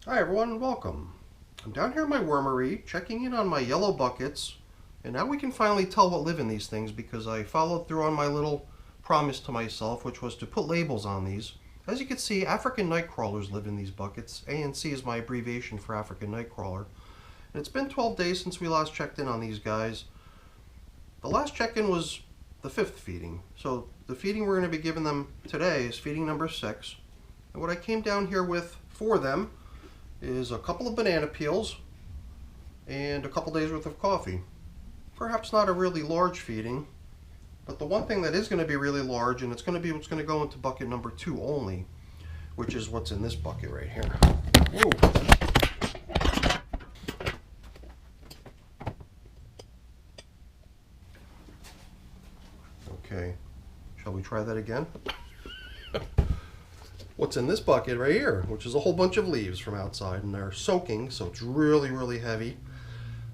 Hi everyone, welcome. I'm down here in my wormery, checking in on my yellow buckets, and now we can finally tell what live in these things because I followed through on my little promise to myself, which was to put labels on these. As you can see, African night crawlers live in these buckets. ANC is my abbreviation for African night crawler. And it's been 12 days since we last checked in on these guys. The last check-in was the 5th feeding, so the feeding we're going to be giving them today is feeding number 6. And what I came down here with for them is a couple of banana peels and a couple days worth of coffee. Perhaps not a really large feeding, but the one thing that is going to be really large, and it's going to be what's going to go into bucket number 2 only, which is what's in this bucket right here. Whoa. Okay, shall we try that again? What's in this bucket right here, which is a whole bunch of leaves from outside, and they're soaking, so it's really, really heavy.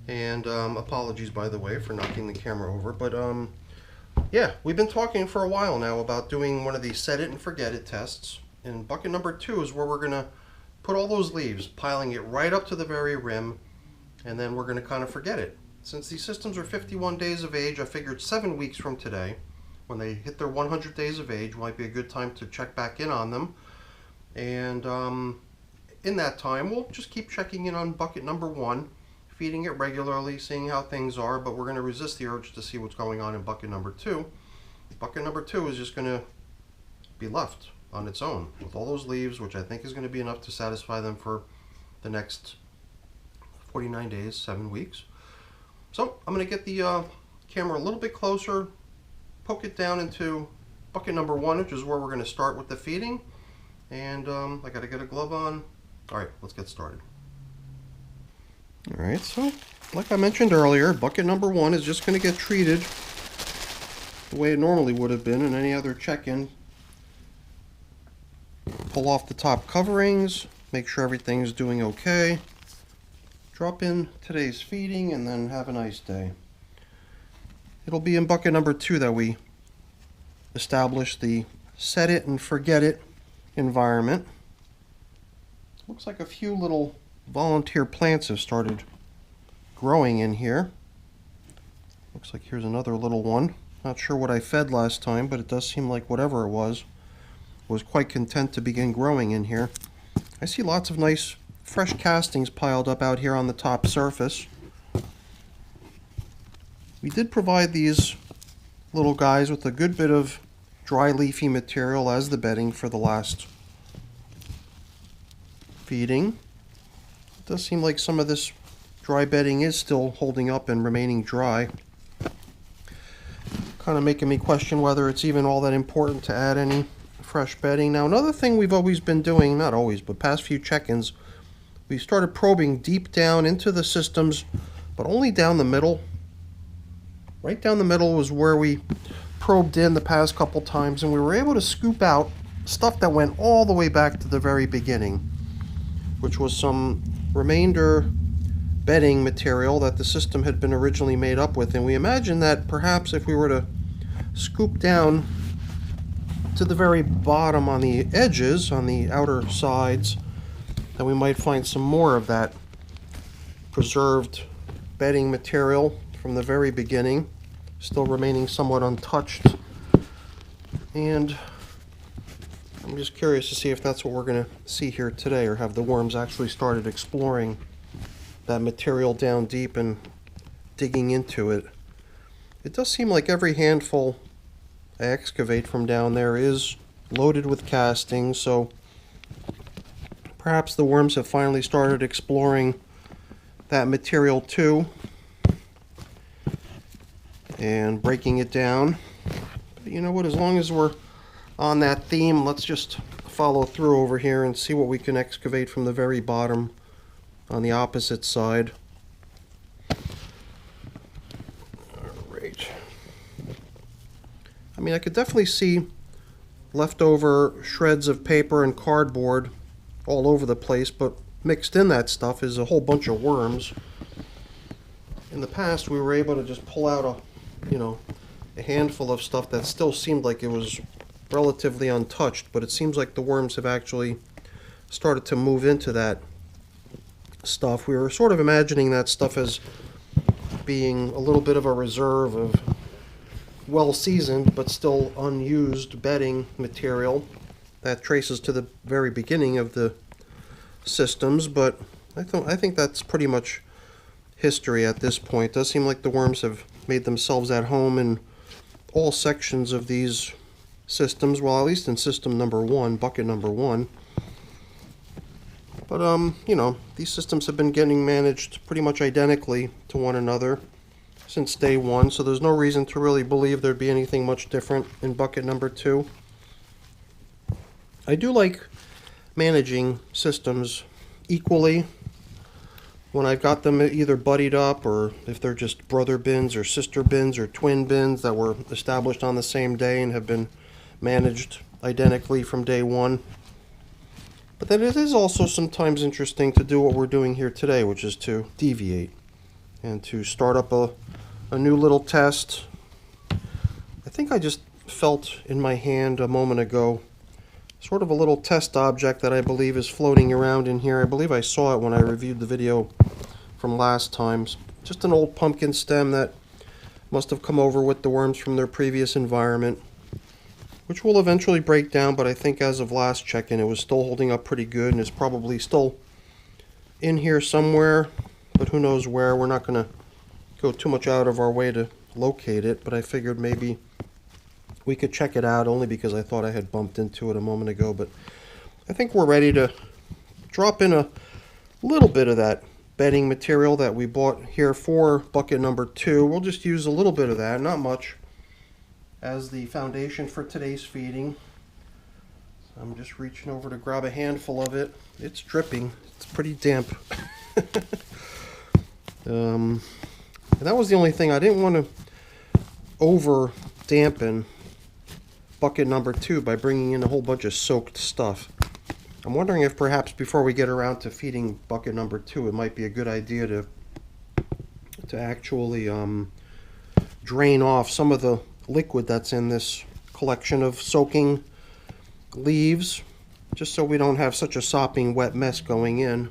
And apologies, by the way, for knocking the camera over. But yeah, we've been talking for a while now about doing one of these set it and forget it tests. And bucket number 2 is where we're going to put all those leaves, piling it right up to the very rim, and then we're going to kind of forget it. Since these systems are 51 days of age, I figured 7 weeks from today, when they hit their 100 days of age, might be a good time to check back in on them. And in that time, we'll just keep checking in on bucket number 1, feeding it regularly, seeing how things are, but we're going to resist the urge to see what's going on in bucket number 2. Bucket number 2 is just going to be left on its own with all those leaves, which I think is going to be enough to satisfy them for the next 49 days, 7 weeks. So I'm going to get the camera a little bit closer, poke it down into bucket number 1, which is where we're going to start with the feeding. And I got to get a glove on. All right, let's get started. All right, so like I mentioned earlier, bucket number 1 is just going to get treated the way it normally would have been in any other check-in. Pull off the top coverings, make sure everything's doing okay. Drop in today's feeding and then have a nice day. It'll be in bucket number 2 that we establish the set it and forget it environment. Looks like a few little volunteer plants have started growing in here. Looks like here's another little one. Not sure what I fed last time, but it does seem like whatever it was quite content to begin growing in here. I see lots of nice fresh castings piled up out here on the top surface. We did provide these little guys with a good bit of dry leafy material as the bedding for the last feeding. It does seem like some of this dry bedding is still holding up and remaining dry. Kind of making me question whether it's even all that important to add any fresh bedding. Now, another thing we've always been doing, not always, but past few check-ins, we started probing deep down into the systems, but only down the middle. Right down the middle was where we probed in the past couple times, and we were able to scoop out stuff that went all the way back to the very beginning, which was some remainder bedding material that the system had been originally made up with. And we imagined that perhaps if we were to scoop down to the very bottom on the edges, on the outer sides, that we might find some more of that preserved bedding material from the very beginning, still remaining somewhat untouched. And I'm just curious to see if that's what we're going to see here today, or have the worms actually started exploring that material down deep and digging into it. It does seem like every handful I excavate from down there is loaded with castings, so perhaps the worms have finally started exploring that material too and breaking it down. But you know what, as long as we're on that theme, let's just follow through over here and see what we can excavate from the very bottom on the opposite side. Alright. I mean, I could definitely see leftover shreds of paper and cardboard all over the place, but mixed in that stuff is a whole bunch of worms. In the past, we were able to just pull out a handful of stuff that still seemed like it was relatively untouched, but it seems like the worms have actually started to move into that stuff. We were sort of imagining that stuff as being a little bit of a reserve of well-seasoned but still unused bedding material that traces to the very beginning of the systems, but I think that's pretty much history at this point. It does seem like the worms have made themselves at home in all sections of these systems, well, at least in system number 1, bucket number 1. But, you know, these systems have been getting managed pretty much identically to one another since day 1, so there's no reason to really believe there'd be anything much different in bucket number 2. I do like managing systems equally when I've got them either buddied up, or if they're just brother bins or sister bins or twin bins that were established on the same day and have been managed identically from day 1. But then it is also sometimes interesting to do what we're doing here today, which is to deviate and to start up a new little test. I think I just felt in my hand a moment ago sort of a little test object that I believe is floating around in here. I believe I saw it when I reviewed the video from last time. Just an old pumpkin stem that must have come over with the worms from their previous environment, which will eventually break down, but I think as of last check-in it was still holding up pretty good and is probably still in here somewhere, but who knows where. We're not going to go too much out of our way to locate it, but I figured maybe we could check it out, only because I thought I had bumped into it a moment ago. But I think we're ready to drop in a little bit of that bedding material that we bought here for bucket number 2. We'll just use a little bit of that, not much, as the foundation for today's feeding. I'm just reaching over to grab a handful of it. It's dripping. It's pretty damp. And that was the only thing. I didn't want to over dampen bucket number 2 by bringing in a whole bunch of soaked stuff. I'm wondering if perhaps before we get around to feeding bucket number 2, it might be a good idea to actually drain off some of the liquid that's in this collection of soaking leaves, just so we don't have such a sopping wet mess going in.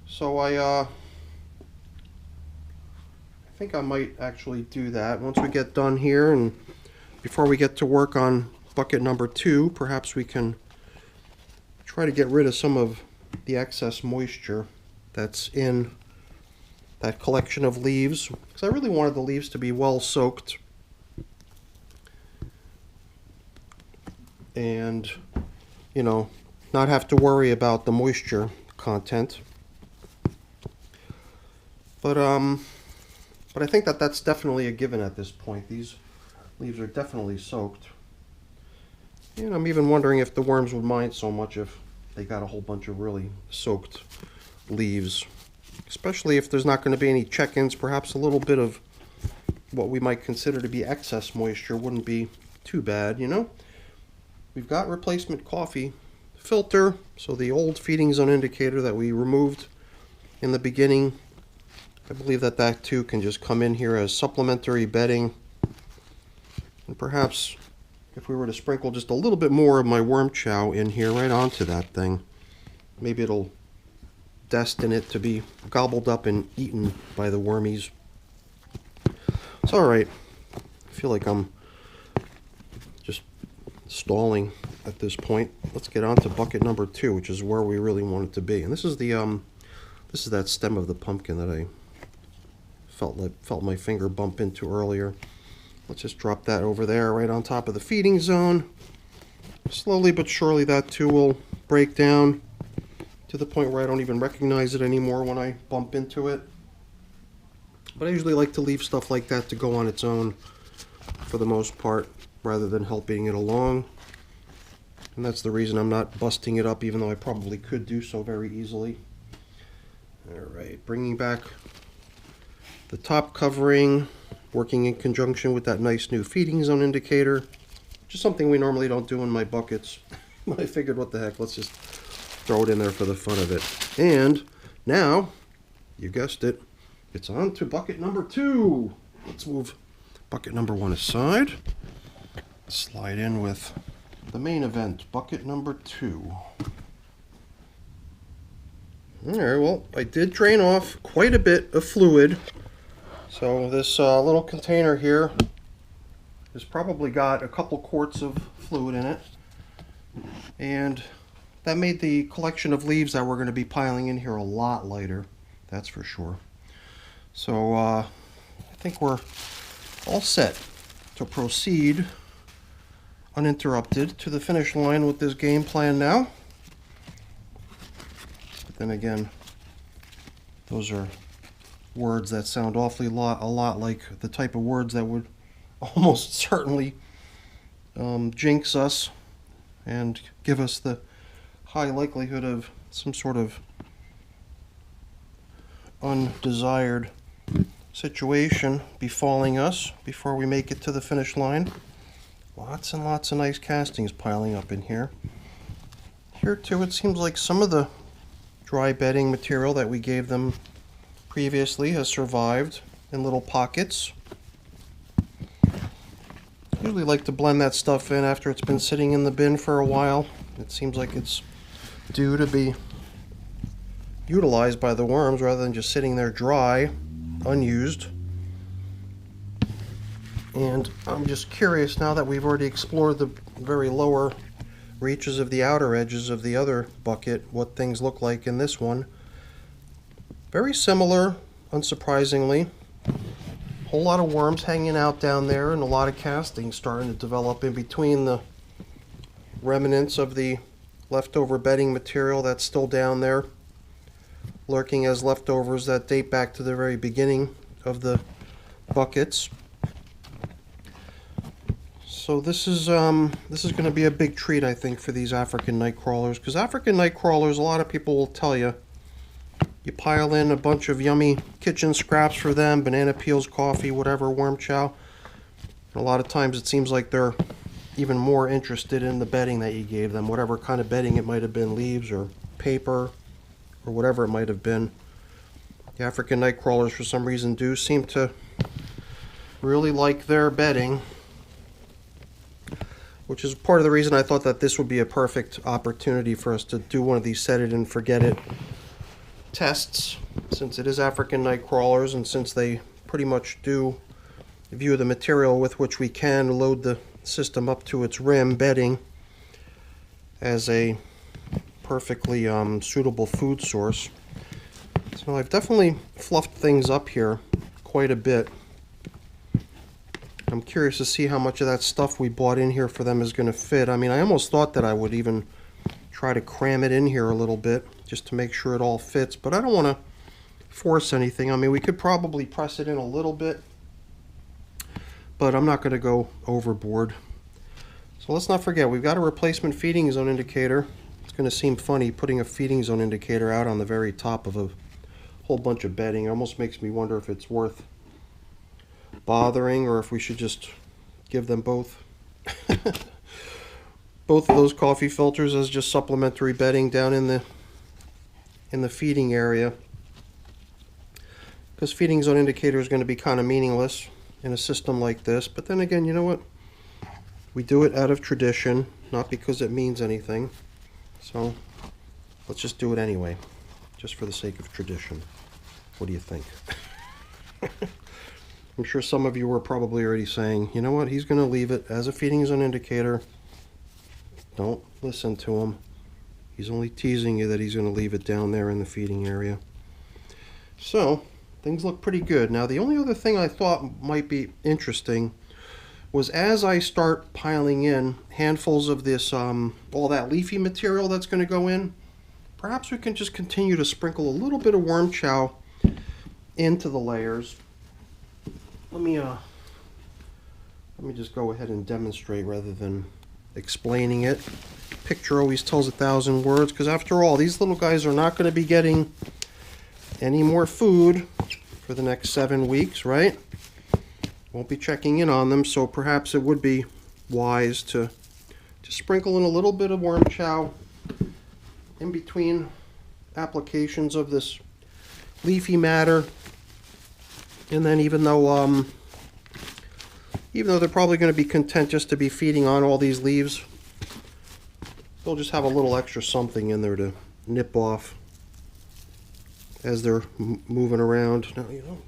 So I think I might actually do that once we get done here, and before we get to work on bucket number 2, perhaps we can try to get rid of some of the excess moisture that's in that collection of leaves, because I really wanted the leaves to be well soaked and, you know, not have to worry about the moisture content. But I think that that's definitely a given at this point. These leaves are definitely soaked. And I'm even wondering if the worms would mind so much if they got a whole bunch of really soaked leaves. Especially if there's not going to be any check-ins. Perhaps a little bit of what we might consider to be excess moisture wouldn't be too bad, you know? We've got replacement coffee filter, so the old feeding zone indicator that we removed in the beginning, I believe that that too can just come in here as supplementary bedding. And perhaps if we were to sprinkle just a little bit more of my worm chow in here right onto that thing, maybe it'll destine it to be gobbled up and eaten by the wormies. It's alright. I feel like I'm just stalling at this point. Let's get on to bucket number 2, which is where we really want it to be. And this is the this is that stem of the pumpkin that I felt my finger bump into earlier. Let's just drop that over there right on top of the feeding zone. Slowly but surely that too will break down to the point where I don't even recognize it anymore when I bump into it. But I usually like to leave stuff like that to go on its own for the most part, rather than helping it along. And that's the reason I'm not busting it up, even though I probably could do so very easily. Alright, bringing back the top covering, working in conjunction with that nice new feeding zone indicator. Just something we normally don't do in my buckets. But I figured, what the heck, let's just throw it in there for the fun of it. And now, you guessed it, it's on to bucket number 2. Let's move bucket number 1 aside. Slide in with the main event, bucket number 2. Alright, well, I did drain off quite a bit of fluid. So this little container here has probably got a couple quarts of fluid in it. And that made the collection of leaves that we're going to be piling in here a lot lighter. That's for sure. So I think we're all set to proceed uninterrupted to the finish line with this game plan now. But then again, those are words that sound awfully a lot like the type of words that would almost certainly jinx us and give us the high likelihood of some sort of undesired situation befalling us before we make it to the finish line. Lots and lots of nice castings piling up in here. Here too, it seems like some of the dry bedding material that we gave them previously has survived in little pockets. Usually like to blend that stuff in after it's been sitting in the bin for a while. It seems like it's due to be utilized by the worms rather than just sitting there dry, unused. And I'm just curious, now that we've already explored the very lower reaches of the outer edges of the other bucket, what things look like in this one. Very similar, unsurprisingly. A whole lot of worms hanging out down there and a lot of castings starting to develop in between the remnants of the leftover bedding material that's still down there, lurking as leftovers that date back to the very beginning of the buckets. So this is going to be a big treat, I think, for these African night crawlers, because African night crawlers, a lot of people will tell you, you pile in a bunch of yummy kitchen scraps for them, banana peels, coffee, whatever, worm chow. And a lot of times it seems like they're even more interested in the bedding that you gave them, whatever kind of bedding it might have been, leaves or paper or whatever it might have been. The African night crawlers, for some reason, do seem to really like their bedding, which is part of the reason I thought that this would be a perfect opportunity for us to do one of these set it and forget it tests, since it is African night crawlers and since they pretty much do view the material with which we can load the system up to its rim, bedding, as a perfectly suitable food source. So I've definitely fluffed things up here quite a bit. I'm curious to see how much of that stuff we bought in here for them is going to fit. I mean, I almost thought that I would even try to cram it in here a little bit just to make sure it all fits, but I don't want to force anything. I mean, we could probably press it in a little bit, but I'm not going to go overboard. So let's not forget, we've got a replacement feeding zone indicator. It's going to seem funny putting a feeding zone indicator out on the very top of a whole bunch of bedding. It almost makes me wonder if it's worth bothering or if we should just give them both both of those coffee filters as just supplementary bedding down in the feeding area, because feeding zone indicator is going to be kind of meaningless in a system like this. But then again, you know what, we do it out of tradition, not because it means anything, so let's just do it anyway, just for the sake of tradition. What do you think? I'm sure some of you were probably already saying, you know what, he's going to leave it as a feeding zone indicator. Don't listen to him. He's only teasing you that he's going to leave it down there in the feeding area. So, things look pretty good. Now, the only other thing I thought might be interesting was as I start piling in handfuls of this, all that leafy material that's going to go in, perhaps we can just continue to sprinkle a little bit of worm chow into the layers. Let me just go ahead and demonstrate rather than explaining it. Picture always tells 1,000 words, because after all, these little guys are not going to be getting any more food for the next 7 weeks, right? Won't be checking in on them, so perhaps it would be wise to sprinkle in a little bit of worm chow in between applications of this leafy matter. And then even though they're probably going to be content just to be feeding on all these leaves, they'll just have a little extra something in there to nip off as they're moving around. Now, you know,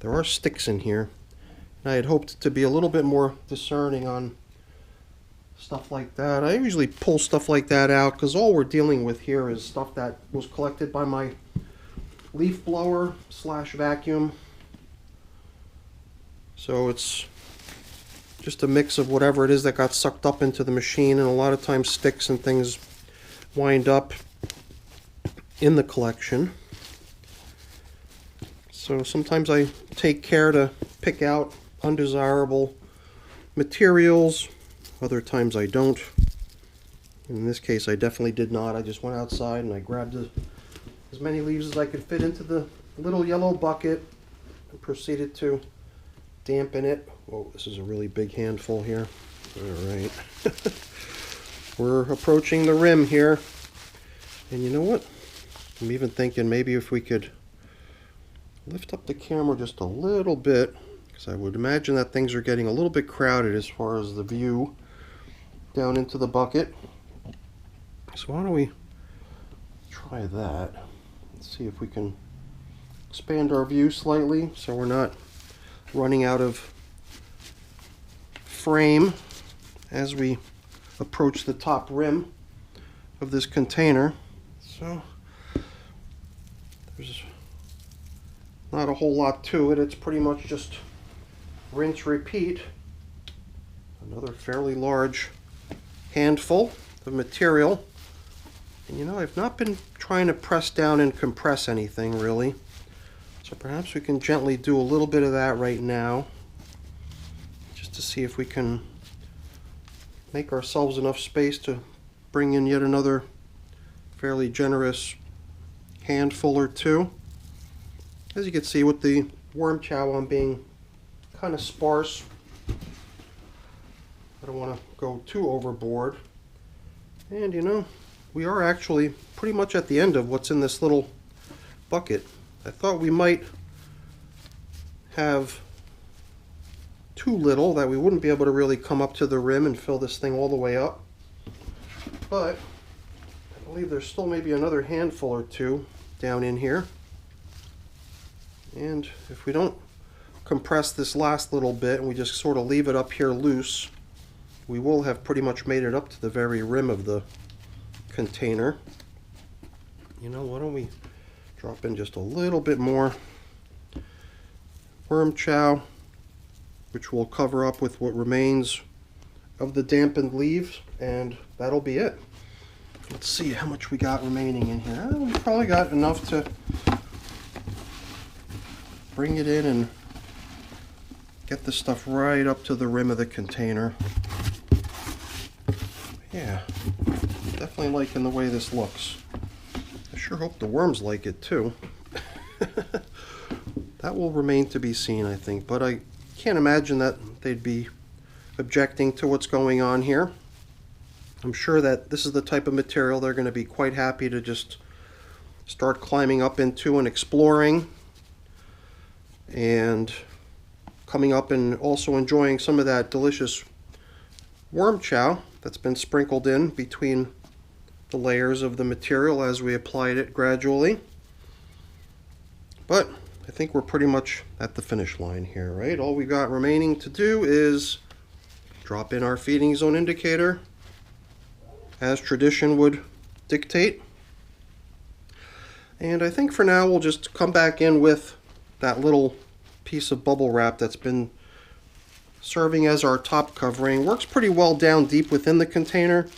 there are sticks in here. And I had hoped to be a little bit more discerning on stuff like that. I usually pull stuff like that out because all we're dealing with here is stuff that was collected by my leaf blower / vacuum. So it's just a mix of whatever it is that got sucked up into the machine, and a lot of times sticks and things wind up in the collection. So sometimes I take care to pick out undesirable materials, other times I don't. In this case I definitely did not. I just went outside and I grabbed as many leaves as I could fit into the little yellow bucket and proceeded to dampen it. Whoa, this is a really big handful here. Alright. We're approaching the rim here. And you know what? I'm even thinking maybe if we could lift up the camera just a little bit, because I would imagine that things are getting a little bit crowded as far as the view down into the bucket. So why don't we try that? Let's see if we can expand our view slightly so we're not running out of frame as we approach the top rim of this container. So there's not a whole lot to it. It's pretty much just rinse, repeat. Another fairly large handful of material. And you know, I've not been trying to press down and compress anything really. So perhaps we can gently do a little bit of that right now, just to see if we can make ourselves enough space to bring in yet another fairly generous handful or two. As you can see with the worm chow on being kind of sparse, I don't want to go too overboard. And you know, we are actually pretty much at the end of what's in this little bucket. I thought we might have too little, that we wouldn't be able to really come up to the rim and fill this thing all the way up. But I believe there's still maybe another handful or two down in here. And if we don't compress this last little bit and we just sort of leave it up here loose, we will have pretty much made it up to the very rim of the container. You know, why don't we drop in just a little bit more worm chow, which will cover up with what remains of the dampened leaves, and that'll be it. Let's see how much we got remaining in here. We probably got enough to bring it in and get the stuff right up to the rim of the container. Yeah, definitely liking the way this looks. I sure hope the worms like it too. That will remain to be seen, I think, but I can't imagine that they'd be objecting to what's going on here. I'm sure that this is the type of material they're going to be quite happy to just start climbing up into and exploring, and coming up and also enjoying some of that delicious worm chow that's been sprinkled in between the layers of the material as we applied it gradually. But I think we're pretty much at the finish line here, right? All we got remaining to do is drop in our feeding zone indicator as tradition would dictate. And I think for now we'll just come back in with that little piece of bubble wrap that's been serving as our top covering. Works pretty well down deep within the container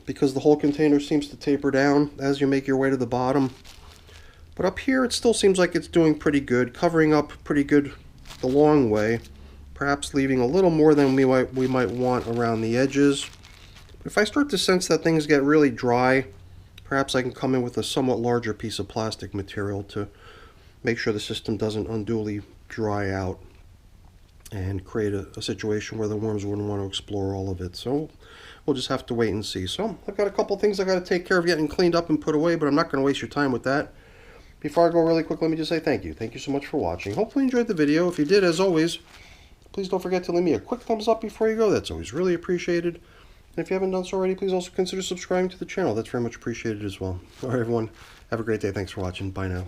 because the whole container seems to taper down as you make your way to the bottom. But up here it still seems like it's doing pretty good, covering up pretty good the long way, perhaps leaving a little more than we might want around the edges. If I start to sense that things get really dry, perhaps I can come in with a somewhat larger piece of plastic material to make sure the system doesn't unduly dry out and create a situation where the worms wouldn't want to explore all of it. So we'll just have to wait and see. So I've got a couple things I got to take care of getting cleaned up and put away, but I'm not going to waste your time with that. Before I go really quick, let me just say thank you. Thank you so much for watching. Hopefully you enjoyed the video. If you did, as always, please don't forget to leave me a quick thumbs up before you go. That's always really appreciated. And if you haven't done so already, please also consider subscribing to the channel. That's very much appreciated as well. All right, everyone. Have a great day. Thanks for watching. Bye now.